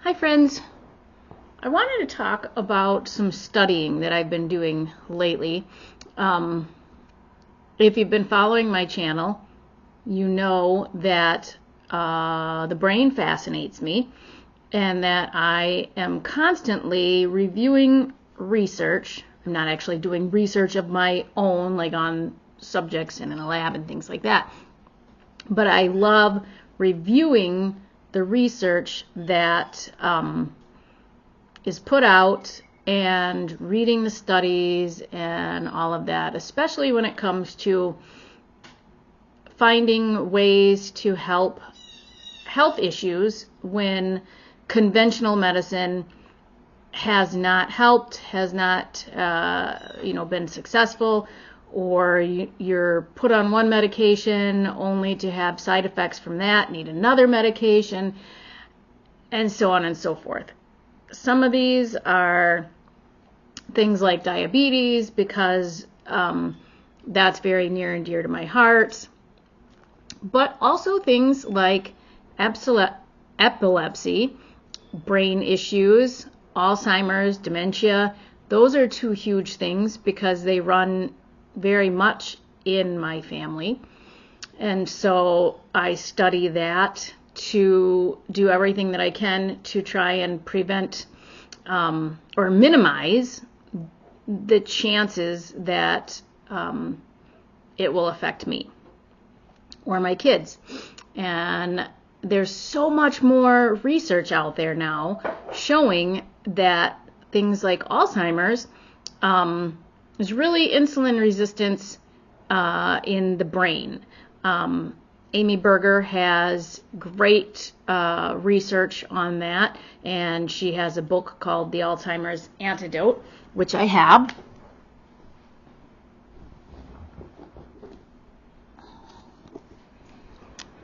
Hi friends, I wanted to talk about some studying that I've been doing lately. If you've been following my channel, you know that the brain fascinates me and that I am constantly reviewing research. I'm not actually doing research of my own, like on subjects and in a lab and things like that, but I love reviewing the research that is put out and reading the studies and all of that, especially when it comes to finding ways to help health issues when conventional medicine has not helped, has not been successful, or you're put on one medication only to have side effects from that, need another medication, and so on and so forth. Some of these are things like diabetes, because that's very near and dear to my heart, but also things like epilepsy, brain issues, Alzheimer's, dementia. Those are two huge things because they run very much in my family. And so I study that to do everything that I can to try and prevent or minimize the chances that it will affect me or my kids. And there's so much more research out there now showing that things like Alzheimer's is really insulin resistance in the brain. Amy Berger has great research on that, and she has a book called The Alzheimer's Antidote, which I have.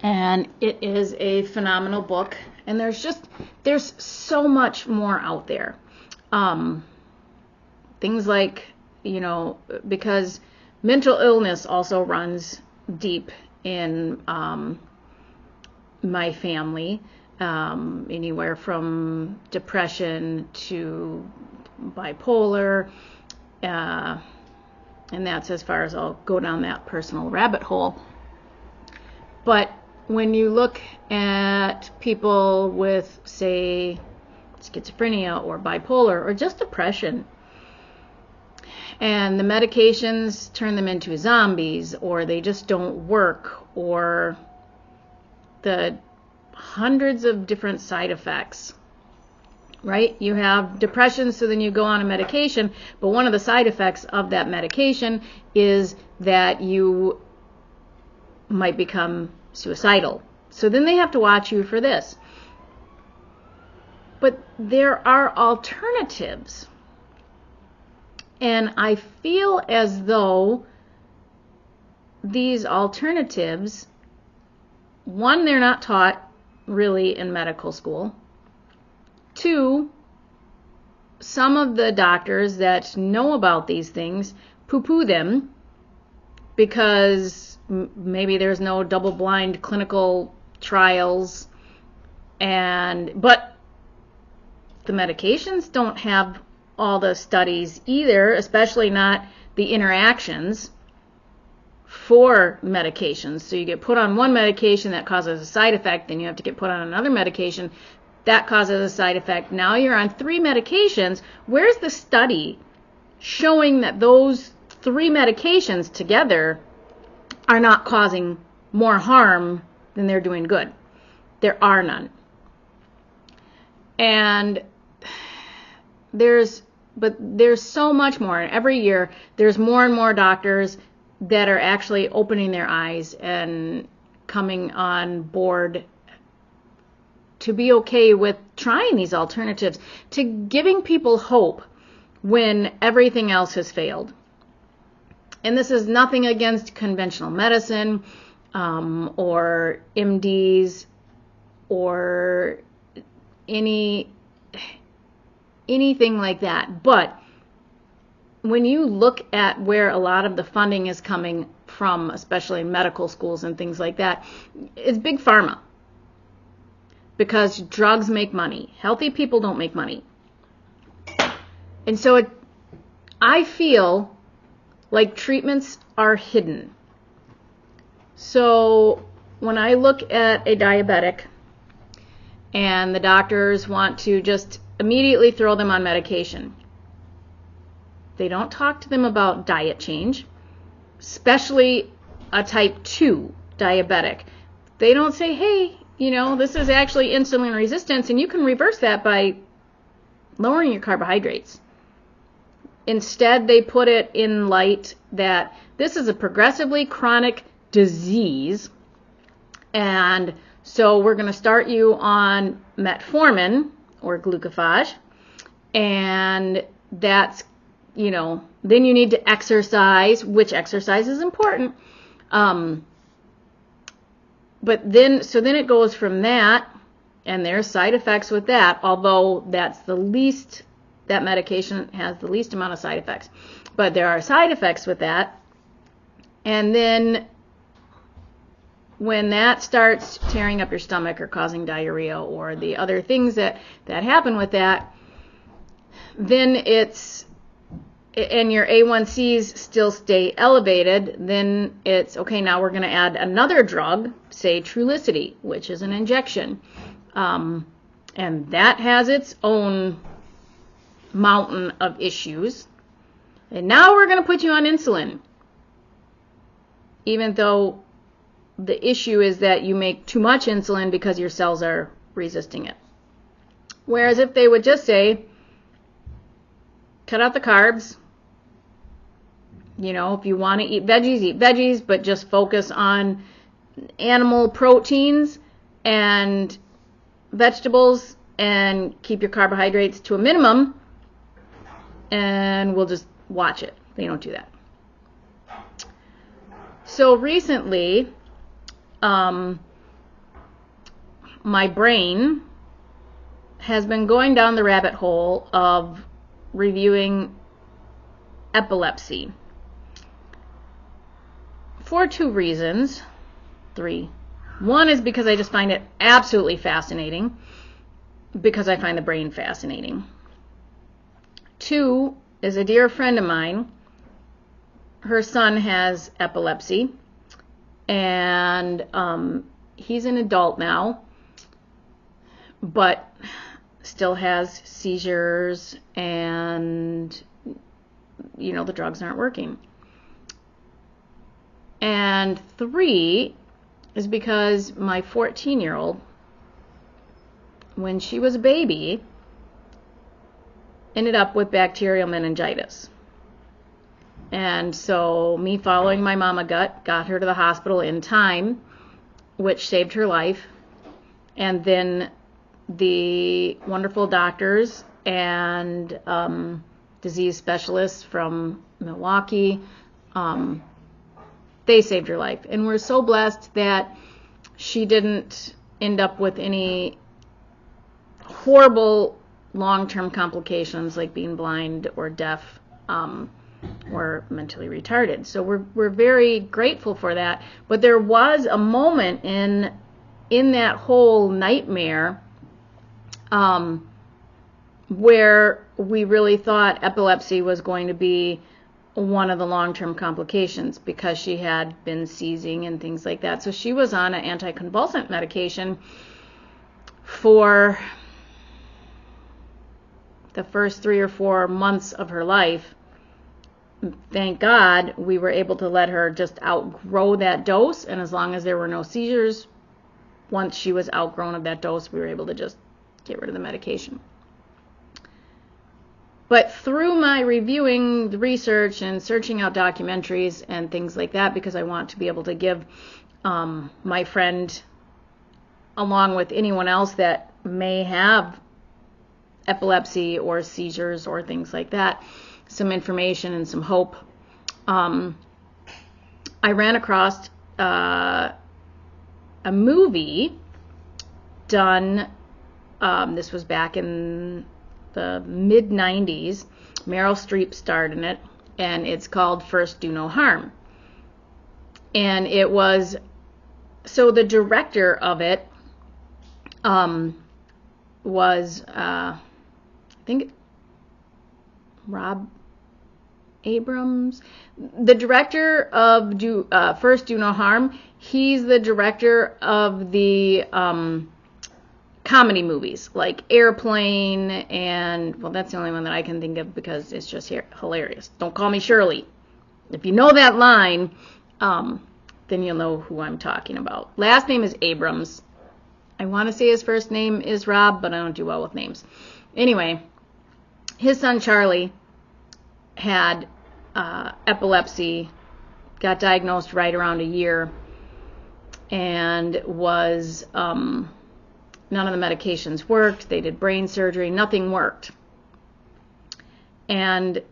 And it is a phenomenal book, and there's so much more out there. Things like, because mental illness also runs deep in my family, anywhere from depression to bipolar, and that's as far as I'll go down that personal rabbit hole. But when you look at people with, say, schizophrenia or bipolar or just depression, and the medications turn them into zombies, or they just don't work, or the hundreds of different side effects, right? You have depression, so then you go on a medication, but one of the side effects of that medication is that you might become suicidal. So then they have to watch you for this. But there are alternatives. And I feel as though these alternatives, one, they're not taught really in medical school. Two, some of the doctors that know about these things poo-poo them because maybe there's no double-blind clinical trials, but the medications don't have all the studies either, especially not the interactions for medications. So you get put on one medication that causes a side effect, then you have to get put on another medication that causes a side effect. Now you're on 3 medications. Where's the study showing that those 3 medications together are not causing more harm than they're doing good? There are none. And there's so much more. And every year there's more and more doctors that are actually opening their eyes and coming on board to be okay with trying these alternatives, to giving people hope when everything else has failed. And this is nothing against conventional medicine or MDs or anything like that. But when you look at where a lot of the funding is coming from, especially in medical schools and things like that, it's big pharma. because drugs make money. Healthy people don't make money. And so I feel like treatments are hidden. So when I look at a diabetic and the doctors want to just immediately throw them on medication, they don't talk to them about diet change, especially a type 2 diabetic. They don't say, hey, this is actually insulin resistance, and you can reverse that by lowering your carbohydrates. Instead, they put it in light that this is a progressively chronic disease, and so we're going to start you on metformin or glucophage, and that's, then you need to exercise, which exercise is important. But then it goes from that, and there's side effects with that, although that medication has the least amount of side effects. But there are side effects with that. And then when that starts tearing up your stomach or causing diarrhea or the other things that happen with that, then and your A1Cs still stay elevated, then it's, okay, now we're going to add another drug, say Trulicity, which is an injection. And that has its own mountain of issues. And now we're going to put you on insulin, even though the issue is that you make too much insulin because your cells are resisting it. Whereas if they would just say, cut out the carbs, if you want to eat veggies, but just focus on animal proteins and vegetables and keep your carbohydrates to a minimum, and we'll just watch it. They don't do that. So recently, my brain has been going down the rabbit hole of reviewing epilepsy for 2 reasons. 3. One is because I just find it absolutely fascinating, because I find the brain fascinating. 2 is a dear friend of mine. Her son has epilepsy, and he's an adult now, but still has seizures, and the drugs aren't working. And 3 is because my 14-year-old, when she was a baby, ended up with bacterial meningitis. And so me following my mama gut got her to the hospital in time, which saved her life. And then the wonderful doctors and disease specialists from Milwaukee, they saved her life. And we're so blessed that she didn't end up with any horrible long-term complications like being blind or deaf or mentally retarded. So we're very grateful for that. But there was a moment in that whole nightmare where we really thought epilepsy was going to be one of the long-term complications because she had been seizing and things like that. So she was on an anticonvulsant medication for the first 3 or 4 months of her life. Thank God we were able to let her just outgrow that dose, and as long as there were no seizures, once she was outgrown of that dose, we were able to just get rid of the medication. But through my reviewing the research and searching out documentaries and things like that, because I want to be able to give my friend, along with anyone else that may have epilepsy or seizures or things like that, some information and some hope, I ran across a movie done, this was back in the mid-90s. Meryl Streep starred in it, and it's called First Do No Harm. And it was, so the director of it was, I think, Rob Abrams, the director of First Do No Harm. He's the director of the comedy movies like Airplane, and well, that's the only one that I can think of because it's just hilarious. Don't Call Me Shirley. If you know that line, then you'll know who I'm talking about. Last name is Abrams. I want to say his first name is Rob, but I don't do well with names. Anyway, his son Charlie had epilepsy, got diagnosed right around a year, and was none of the medications worked. They did brain surgery. Nothing worked. And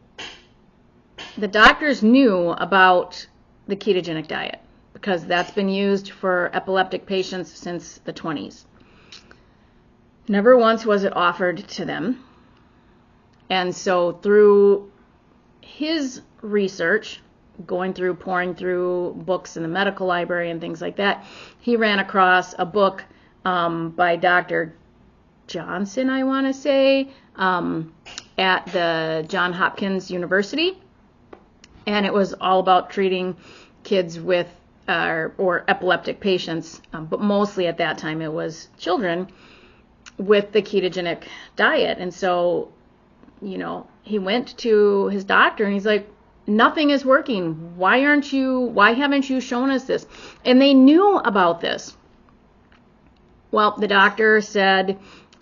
the doctors knew about the ketogenic diet because that's been used for epileptic patients since the 20s. Never once was it offered to them. And so through his research, pouring through books in the medical library and things like that, he ran across a book by Dr. Johnson, I want to say, at the Johns Hopkins University. And it was all about treating kids with, or epileptic patients, but mostly at that time it was children, with the ketogenic diet. And so, he went to his doctor and he's like, nothing is working. Why haven't you shown us this? And they knew about this. Well, the doctor said,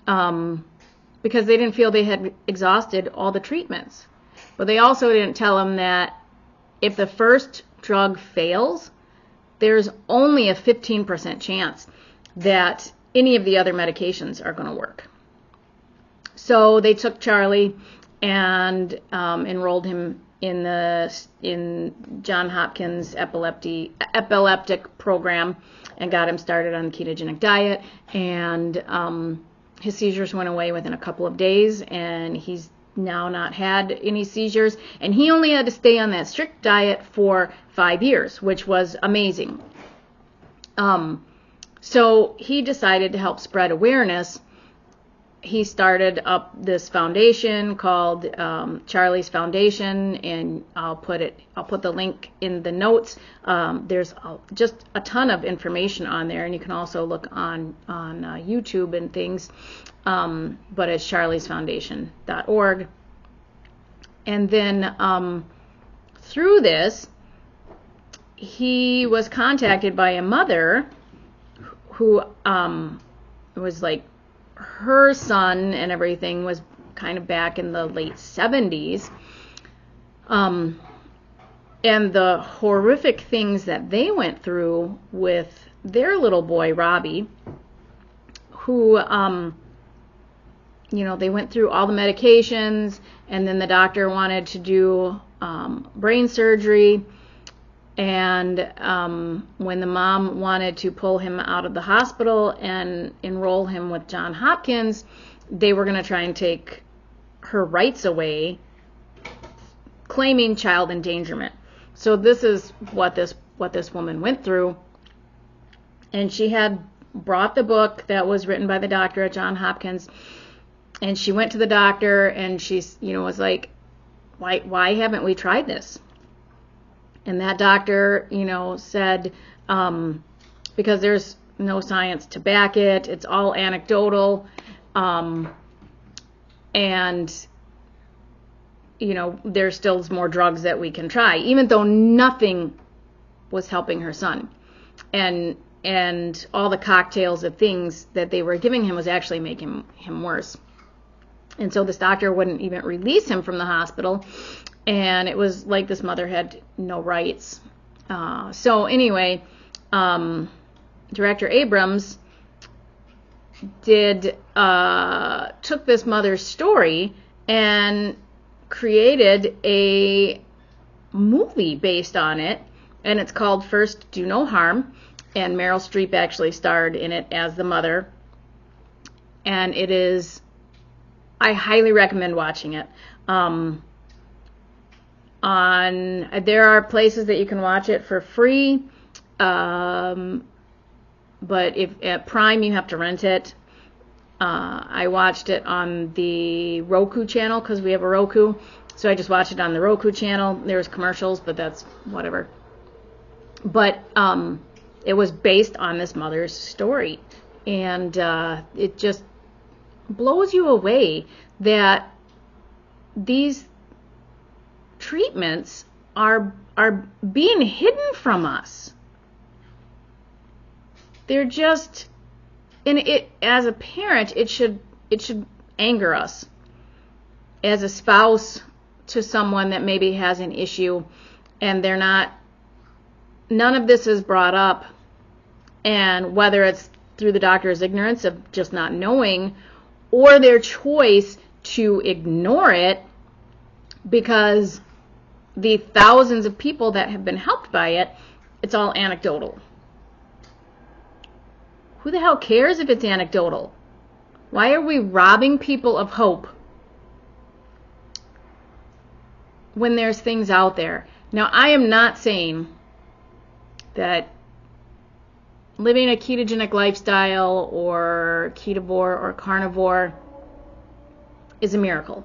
because they didn't feel they had exhausted all the treatments. But they also didn't tell him that if the first drug fails, there's only a 15% chance that any of the other medications are going to work. So they took Charlie and enrolled him in Johns Hopkins epileptic program and got him started on the ketogenic diet. And his seizures went away within a couple of days, and he's now not had any seizures. And he only had to stay on that strict diet for 5 years, which was amazing. So he decided to help spread awareness. He started up this foundation called Charlie's Foundation, and I'll put the link in the notes. There's just a ton of information on there, and you can also look on YouTube and things. But it's charliesfoundation.org. And then through this, he was contacted by a mother who was like, her son and everything was kind of back in the late 70s. And the horrific things that they went through with their little boy, Robbie, who, they went through all the medications, and then the doctor wanted to do brain surgery. And when the mom wanted to pull him out of the hospital and enroll him with Johns Hopkins, they were going to try and take her rights away, claiming child endangerment. So this is what this woman went through. And she had brought the book that was written by the doctor at Johns Hopkins, and she went to the doctor, and she was like, why haven't we tried this? And that doctor, said, because there's no science to back it, it's all anecdotal, and, there's still more drugs that we can try, even though nothing was helping her son. And all the cocktails of things that they were giving him was actually making him worse. And so this doctor wouldn't even release him from the hospital. And it was like this mother had no rights. So anyway, Director Abrams took this mother's story and created a movie based on it, and it's called First Do No Harm, and Meryl Streep actually starred in it as the mother. And I highly recommend watching it. There are places that you can watch it for free, but if at Prime you have to rent it. I watched it on the Roku channel because we have a Roku. So I just watched it on the Roku channel. There was commercials, but that's whatever. But it was based on this mother's story. And it just blows you away that these treatments are being hidden from us. They're just, and it, as a parent, it should anger us. As a spouse to someone that maybe has an issue and none of this is brought up, and whether it's through the doctor's ignorance of just not knowing or their choice to ignore it because the thousands of people that have been helped by it, it's all anecdotal. Who the hell cares if it's anecdotal? Why are we robbing people of hope when there's things out there? Now, I am not saying that living a ketogenic lifestyle or ketovore or carnivore is a miracle.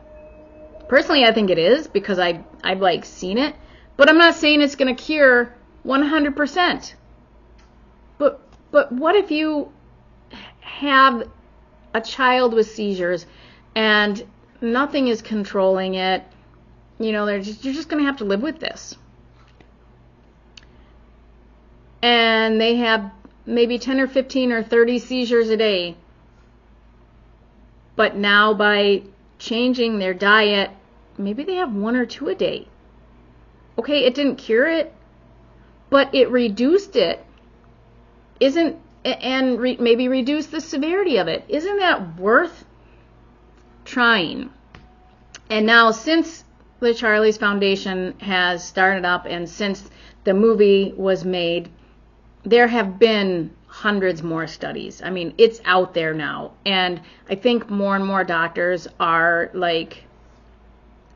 Personally, I think it is because I've like seen it, but I'm not saying it's going to cure 100%. But what if you have a child with seizures and nothing is controlling it? You know, you're just going to have to live with this. And they have maybe 10 or 15 or 30 seizures a day. But now by changing their diet, maybe they have 1 or 2 a day. Okay, it didn't cure it, but it reduced it. Maybe reduce the severity of it. Isn't that worth trying? And now, since the Charlie's Foundation has started up and since the movie was made, there have been hundreds more studies. I mean, it's out there now. And I think more and more doctors are like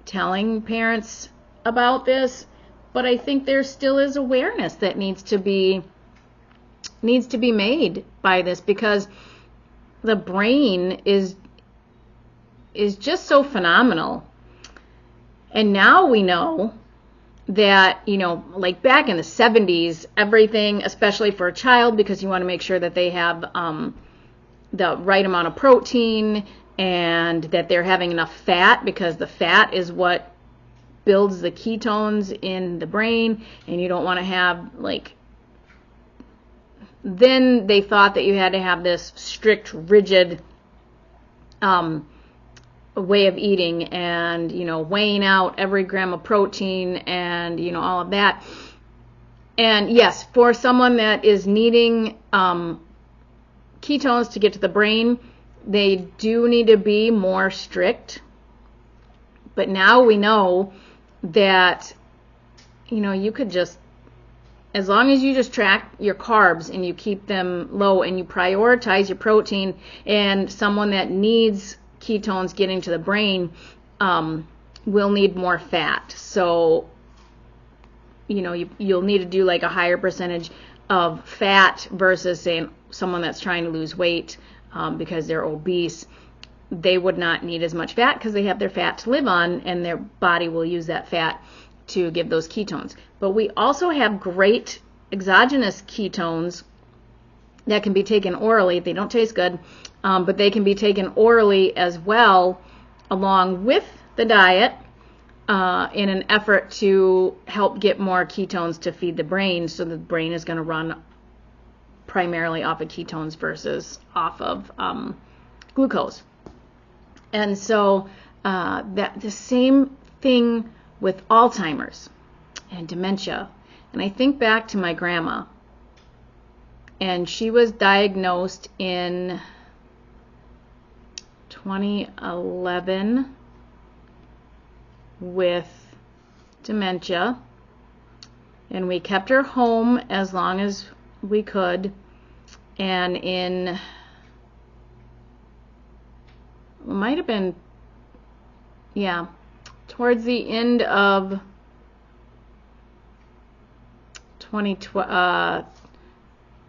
telling parents about this, but I think there still is awareness that needs to be made by this, because the brain is just so phenomenal. And now we know that, you know, like back in the 70s, everything, especially for a child, because you want to make sure that they have the right amount of protein and that they're having enough fat, because the fat is what builds the ketones in the brain, and you don't want to have like, then they thought that you had to have this strict, rigid way of eating and, you know, weighing out every gram of protein and, you know, all of that. And yes, for someone that is needing ketones to get to the brain, they do need to be more strict. But now we know that, you know, you could just, as long as you just track your carbs and you keep them low and you prioritize your protein, and someone that needs ketones getting to the brain will need more fat. So, you know, you'll need to do like a higher percentage of fat versus saying someone that's trying to lose weight because they're obese. They would not need as much fat because they have their fat to live on, and their body will use that fat to give those ketones. But we also have great exogenous ketones that can be taken orally. They don't taste good, but they can be taken orally as well, along with the diet, in an effort to help get more ketones to feed the brain, so the brain is going to run primarily off of ketones versus off of glucose. And so that the same thing with Alzheimer's and dementia. And I think back to my grandma, and she was diagnosed in 2011 with dementia, and we kept her home as long as we could. And it might have been, towards the end of 2012,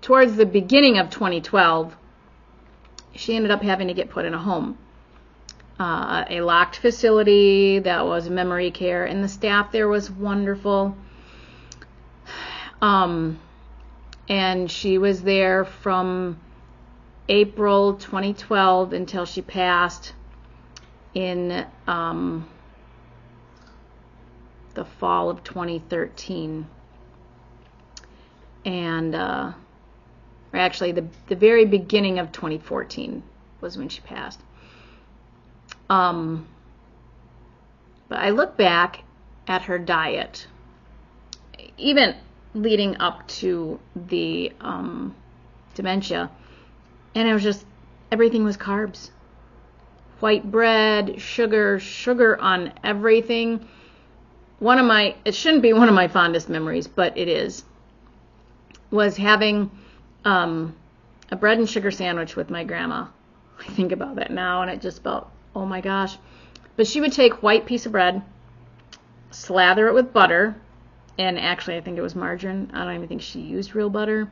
towards the beginning of 2012, she ended up having to get put in a home, a locked facility that was memory care, and the staff there was wonderful. And she was there from April 2012 until she passed in the fall of 2013. And or actually the very beginning of 2014 was when she passed. But I look back at her diet, even leading up to the dementia, and it was just, everything was carbs. White bread, sugar on everything. It shouldn't be one of my fondest memories, but it is, was having a bread and sugar sandwich with my grandma. I think about that now, and it just felt, oh my gosh. But she would take white piece of bread, slather it with butter, and actually I think it was margarine. I don't even think she used real butter.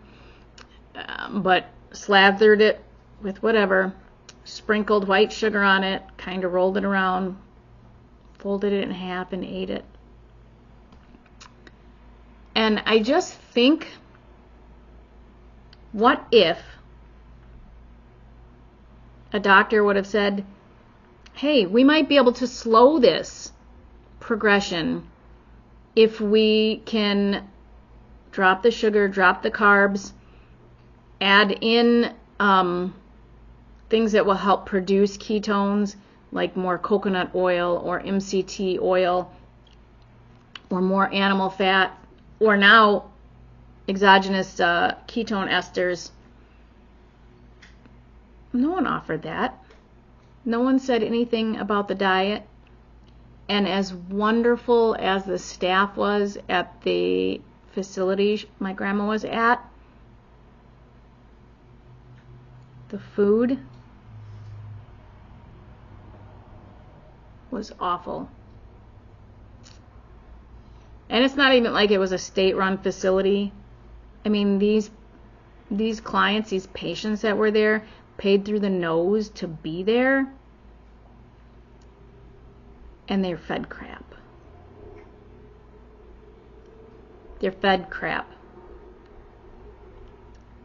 But slathered it with whatever, sprinkled white sugar on it, kind of rolled it around, folded it in half, and ate it. And I just think, what if a doctor would have said, hey, we might be able to slow this progression if we can drop the sugar, drop the carbs, add in things that will help produce ketones, like more coconut oil or MCT oil, or more animal fat, or now exogenous ketone esters. No one offered that. No one said anything about the diet. And as wonderful as the staff was at the facility my grandma was at, the food was awful. And it's not even like it was a state-run facility. I mean, these clients, these patients that were there, paid through the nose to be there, and they're fed crap. They're fed crap.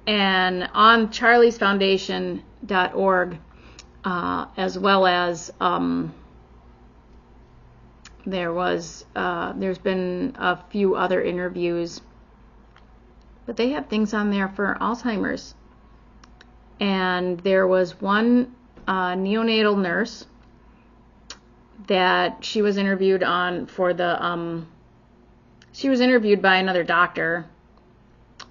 And on charliesfoundation.org, as well as there's been a few other interviews, but they have things on there for Alzheimer's. And there was one neonatal nurse that she was interviewed on for the she was interviewed by another doctor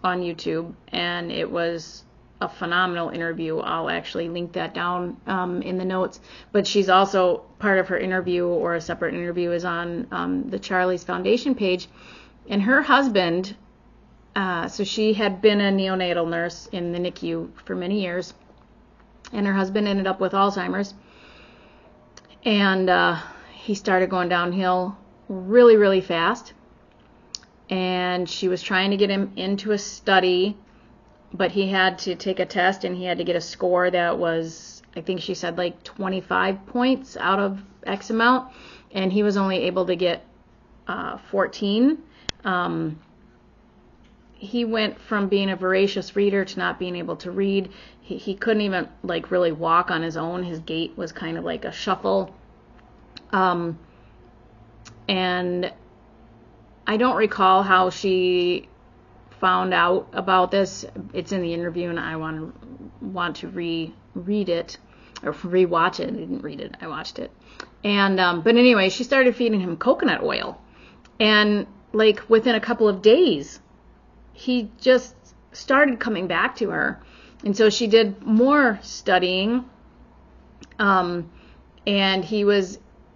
on YouTube, and it was a phenomenal interview. I'll actually link that down in the notes. But she's also, part of her interview, or a separate interview, is on the Charlie's Foundation page. And her husband, so she had been a neonatal nurse in the NICU for many years, and her husband ended up with Alzheimer's. And he started going downhill really, really fast. And she was trying to get him into a study, but he had to take a test, and he had to get a score that was, I think she said, like 25 points out of X amount, and he was only able to get 14. He went from being a voracious reader to not being able to read. He couldn't even like really walk on his own. His gait was kind of like a shuffle. And I don't recall how she found out about this. It's in the interview, and I want to reread it, or rewatch it. I didn't read it, I watched it. And but anyway, she started feeding him coconut oil, and like within a couple of days, he just started coming back to her. And so she did more studying, and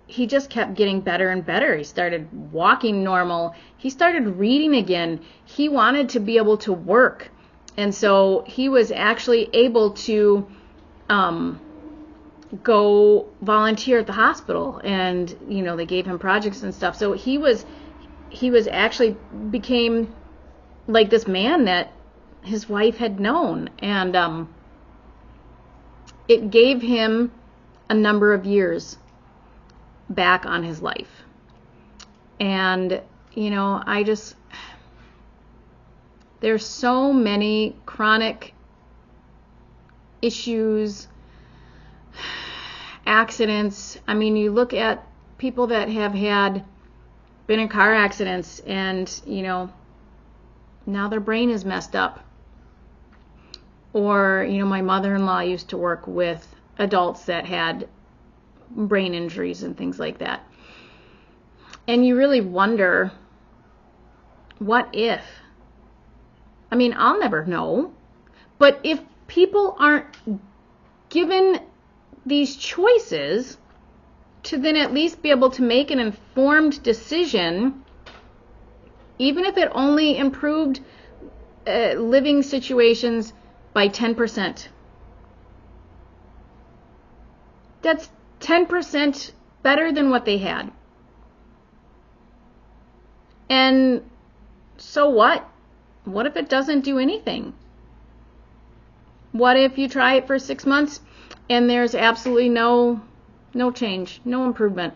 he just kept getting better and better. He started walking normal. He started reading again. He wanted to be able to work. And so he was actually able to go volunteer at the hospital. And, you know, they gave him projects and stuff. So he was actually became like this man that his wife had known. And it gave him a number of years back on his life. And, there's so many chronic issues, accidents. I mean, you look at people that have been in car accidents and, now their brain is messed up. Or, my mother-in-law used to work with adults that had brain injuries and things like that. And you really wonder, what if? I mean, I'll never know. But if people aren't given these choices to then at least be able to make an informed decision, even if it only improved living situations by 10%. That's 10% better than what they had. And so what? What if it doesn't do anything? What if you try it for 6 months and there's absolutely no change, no improvement?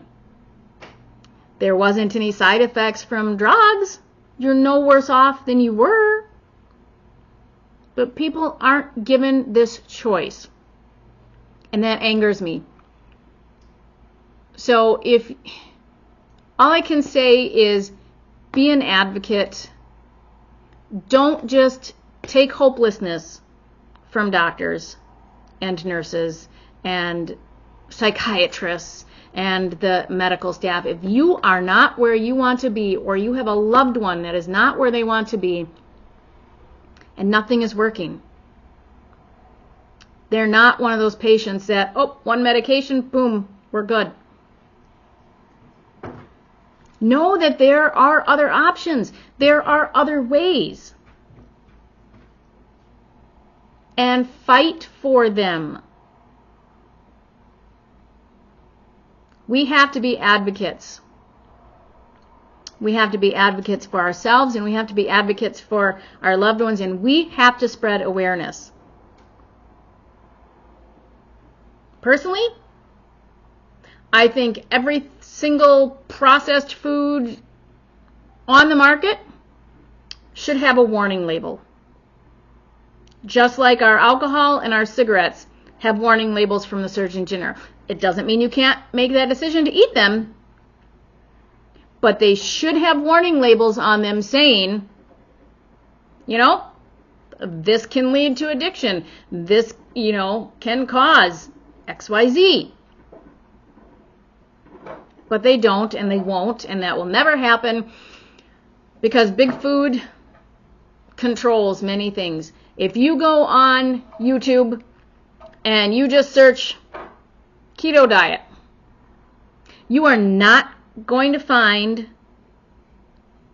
There wasn't any side effects from drugs. You're no worse off than you were. But people aren't given this choice. And that angers me. So all I can say is be an advocate. Don't just take hopelessness from doctors and nurses and psychiatrists and the medical staff. If you are not where you want to be, or you have a loved one that is not where they want to be, and nothing is working, they're not one of those patients that, one medication, boom, we're good. Know that there are other options. There are other ways. And fight for them. We have to be advocates. We have to be advocates for ourselves, and we have to be advocates for our loved ones, and we have to spread awareness. Personally, I think every single processed food on the market should have a warning label. Just like our alcohol and our cigarettes have warning labels from the Surgeon General. It doesn't mean you can't make that decision to eat them, but they should have warning labels on them saying, this can lead to addiction. This, can cause XYZ. But they don't, and they won't, and that will never happen because big food controls many things. If you go on YouTube and you just search keto diet, you are not going to find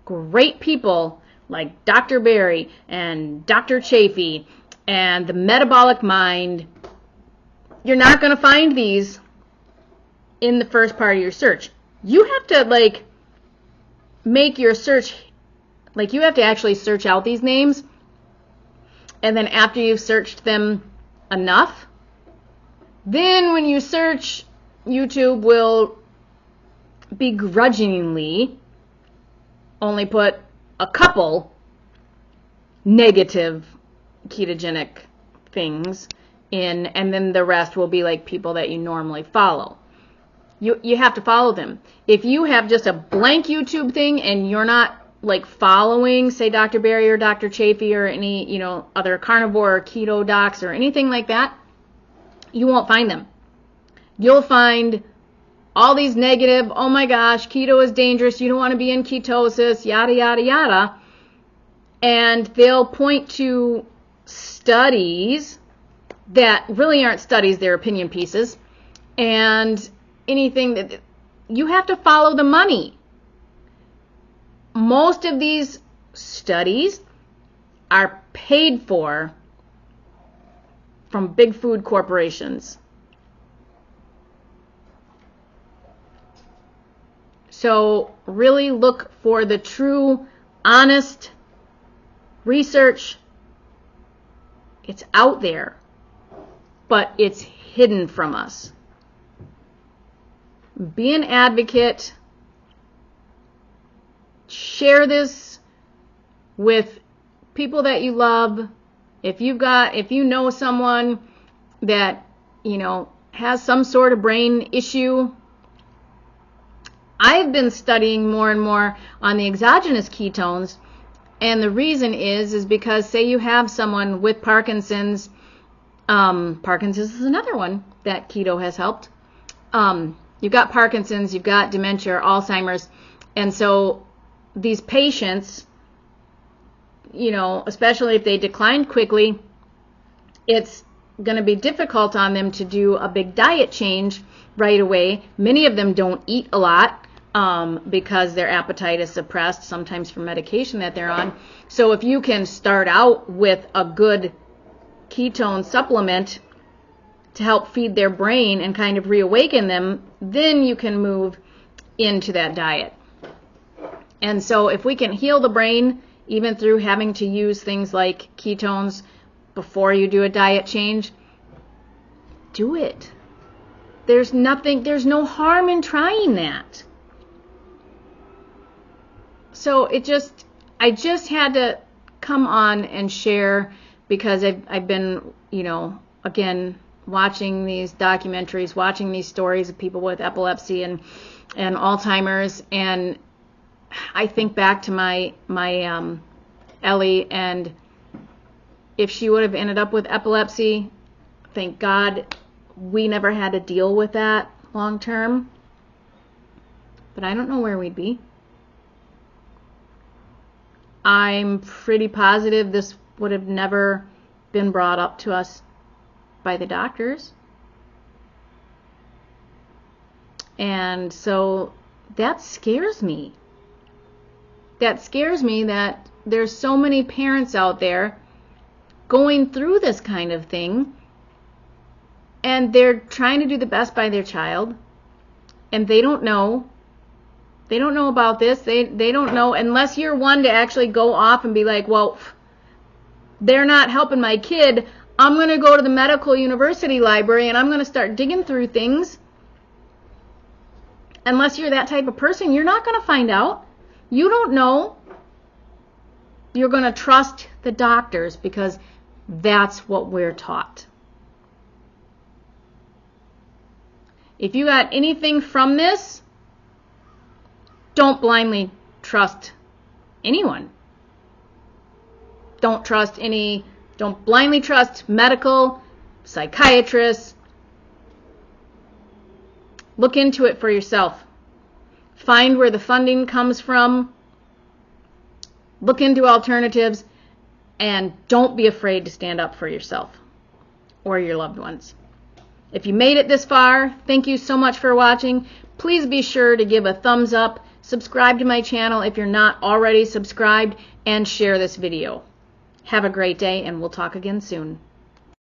great people like Dr. Berry and Dr. Chafee and the Metabolic Mind. You're not going to find these in the first part of your search. You have to make your search, you have to actually search out these names, and then after you've searched them enough, then when you search, YouTube will begrudgingly only put a couple negative ketogenic things in, and then the rest will be people that you normally follow. You have to follow them. If you have just a blank YouTube thing and you're not following, say, Dr. Berry or Dr. Chafee or any, other carnivore or keto docs or anything like that, you won't find them. You'll find all these negative, oh my gosh, keto is dangerous, you don't want to be in ketosis, yada, yada, yada. And they'll point to studies that really aren't studies, they're opinion pieces. And anything that you have to follow the money. Most of these studies are paid for from big food corporations. So really look for the true, honest research. It's out there, but it's hidden from us. Be an advocate. Share this with people that you love. If you know someone that, has some sort of brain issue, I've been studying more and more on the exogenous ketones, and the reason is because say you have someone with Parkinson's. Parkinson's is another one that keto has helped. You've got Parkinson's, you've got dementia, or Alzheimer's, and so these patients, especially if they decline quickly, it's going to be difficult on them to do a big diet change right away. Many of them don't eat a lot because their appetite is suppressed, sometimes from medication that they're on. So if you can start out with a good ketone supplement to help feed their brain and kind of reawaken them, then you can move into that diet. And so if we can heal the brain, even through having to use things like ketones before you do a diet change, do it. There's no harm in trying that. So I just had to come on and share because I've been, again, watching these documentaries, watching these stories of people with epilepsy and Alzheimer's, and I think back to my Ellie, and if she would have ended up with epilepsy, thank God we never had to deal with that long term. But I don't know where we'd be. I'm pretty positive this would have never been brought up to us by the doctors. And so that scares me. That scares me that there's so many parents out there going through this kind of thing, and they're trying to do the best by their child, and they don't know. They don't know about this. They don't know, unless you're one to actually go off and be like, well, they're not helping my kid. I'm going to go to the medical university library and I'm going to start digging through things. Unless you're that type of person, you're not going to find out. You don't know. You're going to trust the doctors because that's what we're taught. If you got anything from this, don't blindly trust anyone. Don't blindly trust medical, psychiatrists. Look into it for yourself. Find where the funding comes from. Look into alternatives, and don't be afraid to stand up for yourself or your loved ones. If you made it this far, thank you so much for watching. Please be sure to give a thumbs up, subscribe to my channel if you're not already subscribed, and share this video. Have a great day, and we'll talk again soon.